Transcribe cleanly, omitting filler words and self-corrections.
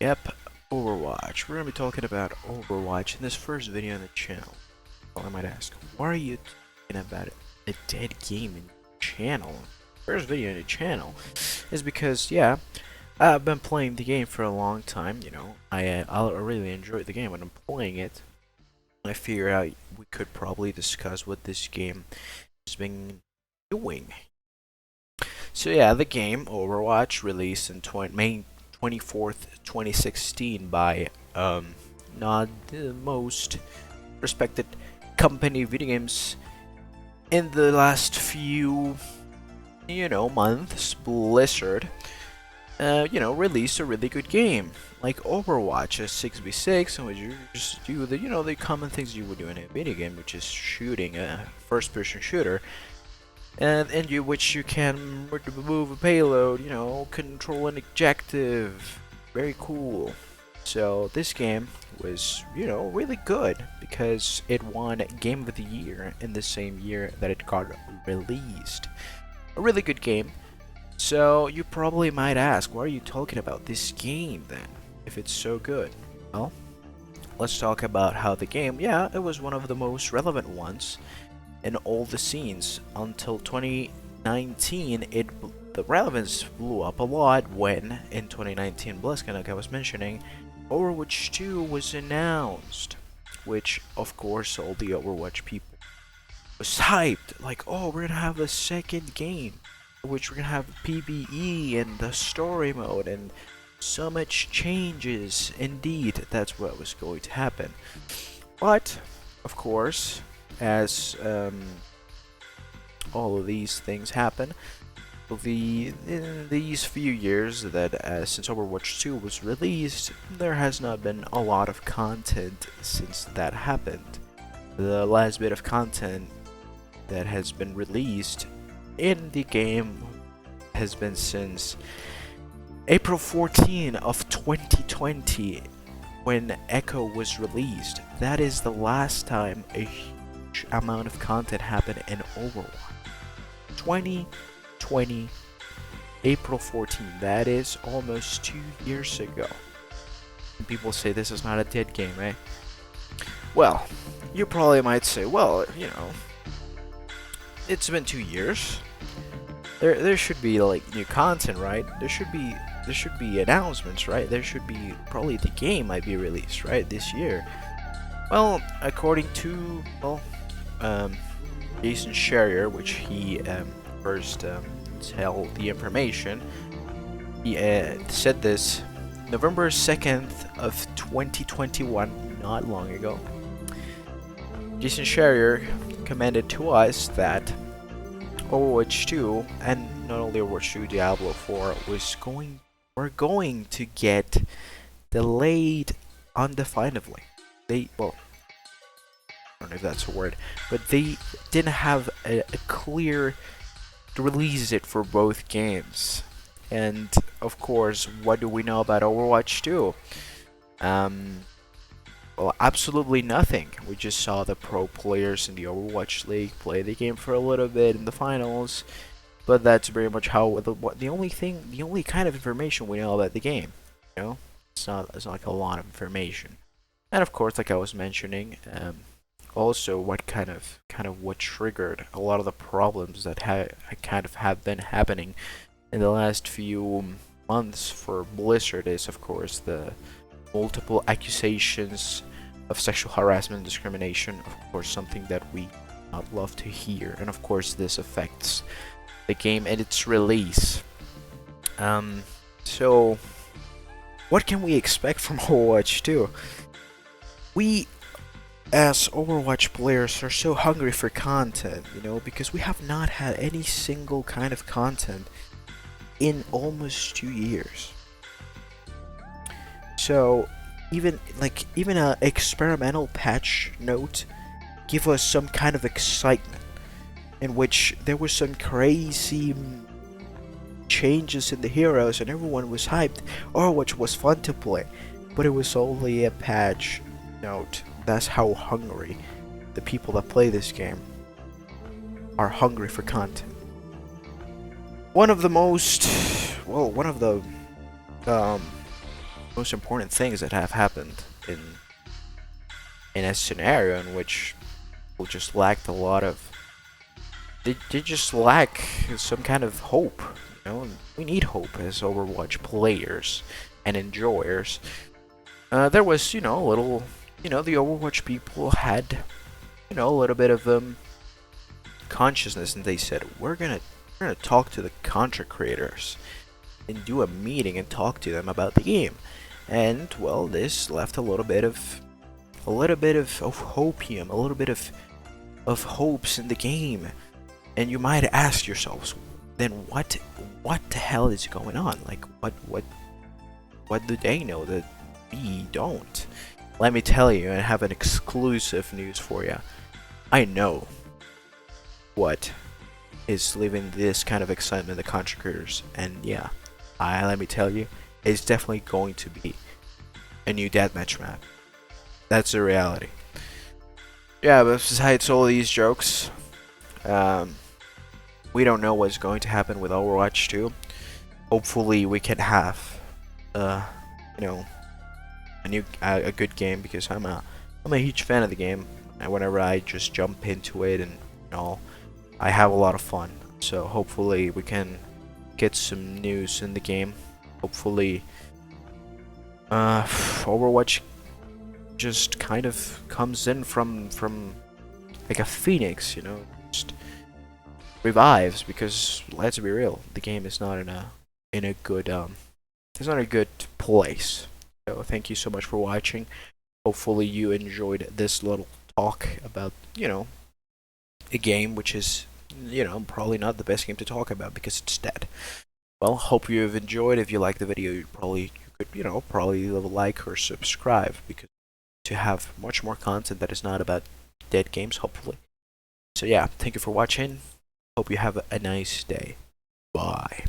Yep, Overwatch. We're gonna be talking about Overwatch in this first video on the channel. Well, I might ask, why are you talking about a dead game in your channel? First video on the channel is because, yeah, I've been playing the game for a long time. I really enjoy the game when I'm playing it. I figured out we could probably discuss what this game has been doing. So yeah, the game Overwatch released in May 24th, 2016 by not the most respected company video games in the last few months. Blizzard released a really good game like Overwatch, a 6v6, in which you just do the common things you would do in a video game, which is shooting, a first-person shooter, and which you can move a payload, control an objective. Very cool. So this game was, really good because it won Game of the Year in the same year that it got released. A really good game. So you probably might ask, why are you talking about this game then, if it's so good? Well, let's talk about how the game, it was one of the most relevant ones in all the scenes until 2019. The relevance blew up a lot when in 2019 BlizzCon, like I was mentioning, Overwatch 2 was announced, which of course all the Overwatch people was hyped, like, oh, we're gonna have a second game, which we're gonna have PvE and the story mode and so much changes. Indeed, that's what was going to happen. But of course, as all of these things happen, in these few years that since Overwatch 2 was released, there has not been a lot of content since that happened. The last bit of content that has been released in the game has been since April 14 of 2020, when Echo was released. That is the last time a huge amount of content happened in Overwatch. 2020, April 14. That is almost 2 years ago. And people say this is not a dead game, eh? Well, you probably might say, well, it's been 2 years. There should be like new content, right? There should be announcements, right? There should be, probably the game might be released, right, this year. Well, according to Jason Schreier, which he first tell the information, he said this November 2nd of 2021, not long ago. Jason Schreier commented to us that Overwatch 2, and not only Overwatch 2, Diablo 4 were going to get delayed undefinably. Well, I don't know if that's a word, but they didn't have a clear to release it for both games. And of course, what do we know about Overwatch 2? Well, absolutely nothing. We just saw the pro players in the Overwatch League play the game for a little bit in the finals, but that's very much how the only kind of information we know about the game. It's not like a lot of information. And of course, like I was mentioning, also what what triggered a lot of the problems that have been happening in the last few months for Blizzard is, of course, the multiple accusations of sexual harassment and discrimination. Of course, something that we not love to hear, and of course this affects the game and its release. So what can we expect from Overwatch 2? We as Overwatch players are so hungry for content, because we have not had any single kind of content in almost 2 years. So even an experimental patch note give us some kind of excitement, in which there was some crazy changes in the heroes and everyone was hyped. Overwatch was fun to play, but it was only a patch note. That's how hungry the people that play this game are, hungry for content. One of the most important things that have happened in a scenario in which people just lacked a lot of. They just lack some kind of hope. You know, we need hope as Overwatch players and enjoyers. There was, a little, the Overwatch people had, a little bit of consciousness, and they said we're gonna talk to the content creators and do a meeting and talk to them about the game. And well, this left a little bit of hopium, a little bit of hopes in the game. And you might ask yourselves, then what the hell is going on? Like what do they know that we don't? Let me tell you, I have an exclusive news for you. I know what is leaving this kind of excitement in the content creators, and yeah, let me tell you, it's definitely going to be a new deathmatch map. That's the reality. Yeah, but besides all these jokes, we don't know what's going to happen with Overwatch 2. Hopefully, we can have, you know, a good game, because I'm a huge fan of the game. And whenever I just jump into it, and I have a lot of fun. So hopefully we can get some news in the game. Hopefully, Overwatch just kind of comes in from like a phoenix, just revives, because let's be real, the game is not in a good it's not a good place. So thank you so much for watching. Hopefully you enjoyed this little talk about a game which is probably not the best game to talk about because it's dead. Well, hope you have enjoyed. If you liked the video, you could probably leave a like or subscribe, because to have much more content that is not about dead games, hopefully. So yeah, thank you for watching. Hope you have a nice day. Bye.